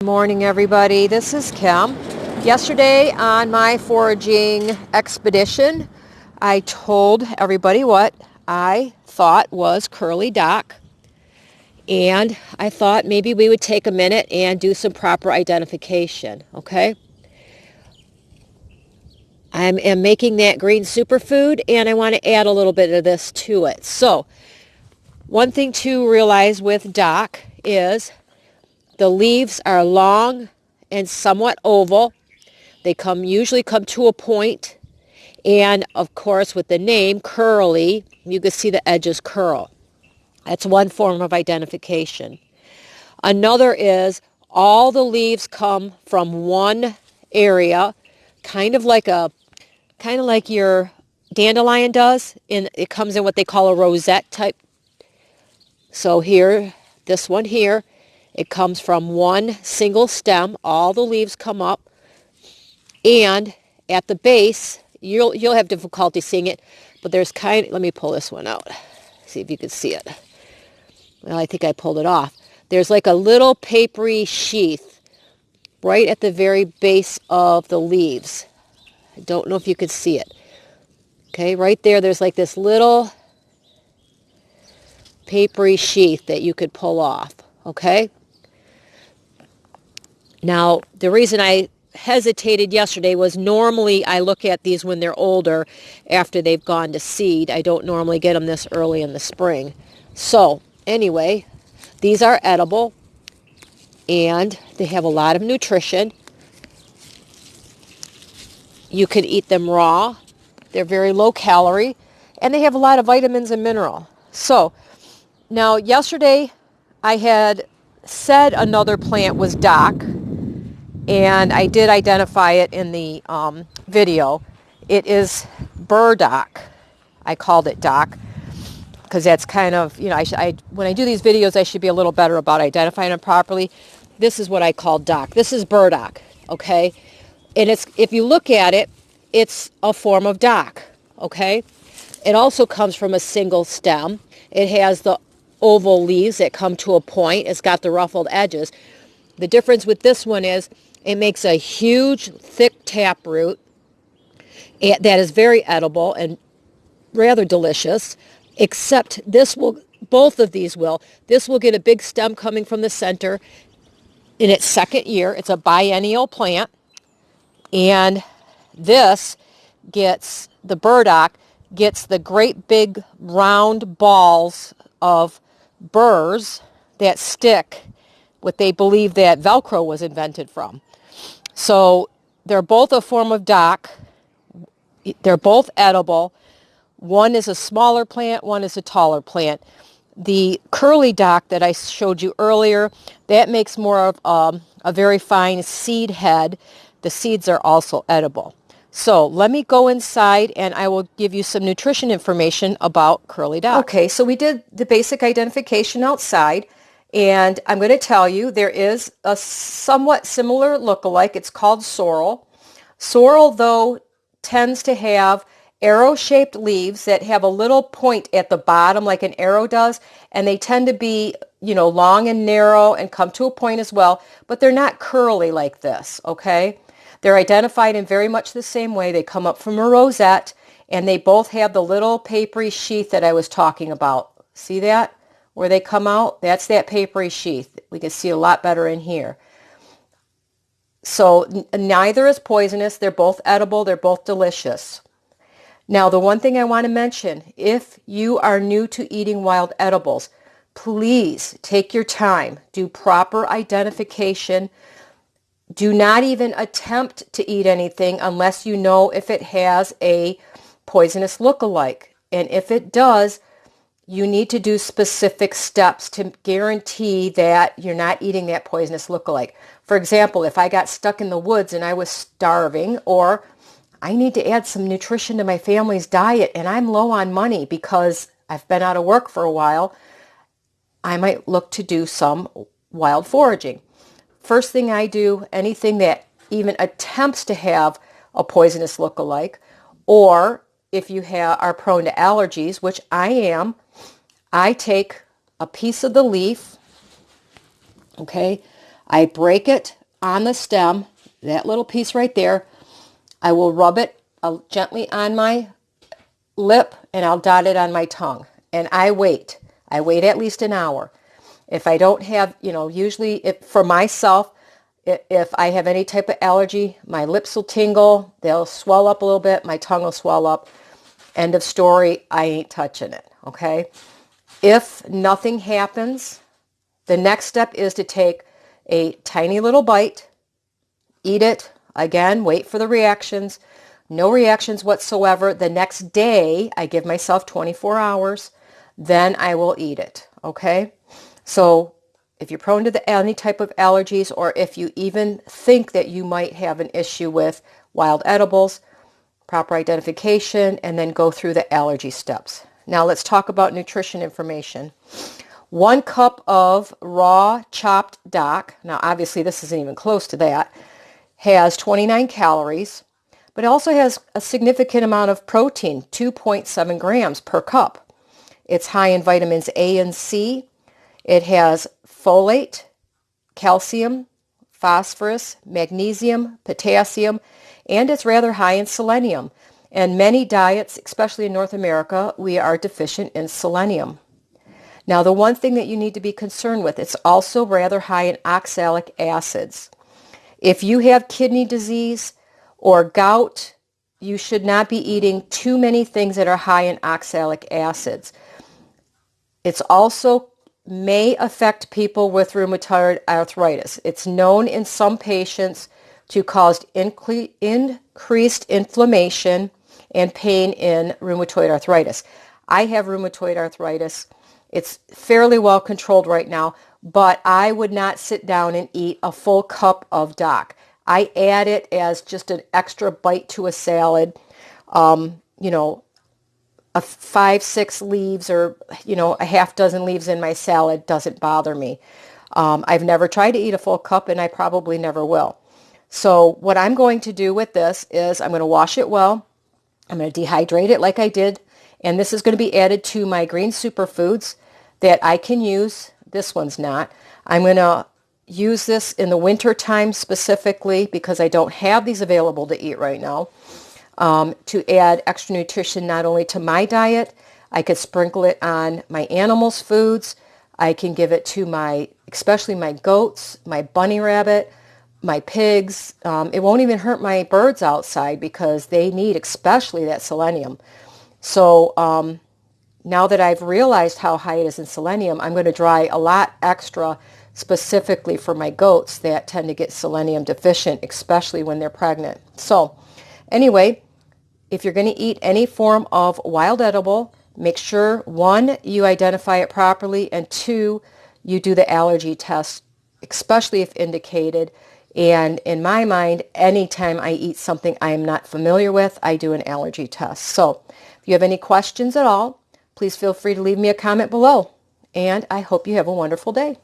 Morning, everybody. This is Kim. Yesterday on my foraging expedition, I told everybody what I thought was curly dock, and I thought maybe we would take a minute and do some proper identification, okay? I am making that green superfood, and I want to add a little bit of this to it. So, one thing to realize with dock is the leaves are long and somewhat oval. They usually come to a point, and of course with the name curly, you can see the edges curl. That's one form of identification. Another is all the leaves come from one area, kind of like your dandelion does, and it comes in what they call a rosette type. So here, this one here, it comes from one single stem. All the leaves come up, and at the base, you'll have difficulty seeing it, but there's let me pull this one out, see if you can see it. Well, I think I pulled it off. There's like a little papery sheath right at the very base of the leaves. I don't know if you can see it. Okay, right there, there's like this little papery sheath that you could pull off, okay? Now, the reason I hesitated yesterday was normally I look at these when they're older after they've gone to seed. I don't normally get them this early in the spring. So, anyway, these are edible and they have a lot of nutrition. You could eat them raw. They're very low calorie and they have a lot of vitamins and mineral. So, now yesterday I had said another plant was dock, and I did identify it in the video. It is burdock. I called it dock because that's kind of, when I do these videos, I should be a little better about identifying them properly. This is what I call dock. This is burdock, okay? And if you look at it, it's a form of dock, okay? It also comes from a single stem. It has the oval leaves that come to a point. It's got the ruffled edges. The difference with this one is it makes a huge, thick taproot that is very edible and rather delicious, except both of these will. This will get a big stem coming from the center in its second year. It's a biennial plant. And the burdock gets the great big round balls of burrs that stick, what they believe that Velcro was invented from. So they're both a form of dock. They're both edible. One is a smaller plant, one is a taller plant. The curly dock that I showed you earlier, that makes more of a very fine seed head. The seeds are also edible. So let me go inside and I will give you some nutrition information about curly dock. Okay, so we did the basic identification outside. And I'm going to tell you there is a somewhat similar look-alike. It's called sorrel. Sorrel, though, tends to have arrow-shaped leaves that have a little point at the bottom like an arrow does. And they tend to be, long and narrow and come to a point as well. But they're not curly like this, okay? They're identified in very much the same way. They come up from a rosette, and they both have the little papery sheath that I was talking about. See that? Where they come out, that's that papery sheath. We can see a lot better in here. So neither is poisonous. They're both edible. They're both delicious. Now, the one thing I want to mention, if you are new to eating wild edibles, please take your time. Do proper identification. Do not even attempt to eat anything unless you know if it has a poisonous look-alike. And if it does, you need to do specific steps to guarantee that you're not eating that poisonous look-alike. For example, if I got stuck in the woods and I was starving, or I need to add some nutrition to my family's diet and I'm low on money because I've been out of work for a while, I might look to do some wild foraging. First thing I do, anything that even attempts to have a poisonous look-alike, or if you are prone to allergies, which I am, I take a piece of the leaf, okay? I break it on the stem, that little piece right there. I will rub it gently on my lip and I'll dot it on my tongue. And I wait. I wait at least an hour. If I don't have, usually for myself, if I have any type of allergy, my lips will tingle, they'll swell up a little bit, my tongue will swell up. End of story, I ain't touching it, okay? If nothing happens, the next step is to take a tiny little bite, eat it, again, wait for the reactions. No reactions whatsoever. The next day, I give myself 24 hours, then I will eat it, okay? So if you're prone to any type of allergies, or if you even think that you might have an issue with wild edibles, proper identification, and then go through the allergy steps. Now let's talk about nutrition information. 1 cup of raw chopped dock, now obviously this isn't even close to that, has 29 calories, but it also has a significant amount of protein, 2.7 grams per cup. It's high in vitamins A and C. It has folate, calcium, phosphorus, magnesium, potassium, and it's rather high in selenium. And many diets, especially in North America, we are deficient in selenium. Now, the one thing that you need to be concerned with, it's also rather high in oxalic acids. If you have kidney disease or gout, you should not be eating too many things that are high in oxalic acids. It's also may affect people with rheumatoid arthritis. It's known in some patients to cause increased inflammation and pain in rheumatoid arthritis. I have rheumatoid arthritis. It's fairly well controlled right now, but I would not sit down and eat a full cup of dock. I add it as just an extra bite to a salad. A 5-6 leaves or, a half dozen leaves in my salad doesn't bother me. I've never tried to eat a full cup and I probably never will. So what I'm going to do with this is I'm going to wash it well. I'm going to dehydrate it like I did. And this is going to be added to my green superfoods that I can use. This one's not. I'm going to use this in the winter time specifically because I don't have these available to eat right now. To add extra nutrition not only to my diet, I could sprinkle it on my animals' foods. I can give it to especially my goats, my bunny rabbit, my pigs. It won't even hurt my birds outside because they need especially that selenium. So now that I've realized how high it is in selenium, I'm going to dry a lot extra specifically for my goats that tend to get selenium deficient, especially when they're pregnant. So anyway, if you're going to eat any form of wild edible, make sure, 1, you identify it properly, and 2, you do the allergy test, especially if indicated. And in my mind, anytime I eat something I am not familiar with, I do an allergy test. So if you have any questions at all, please feel free to leave me a comment below. And I hope you have a wonderful day.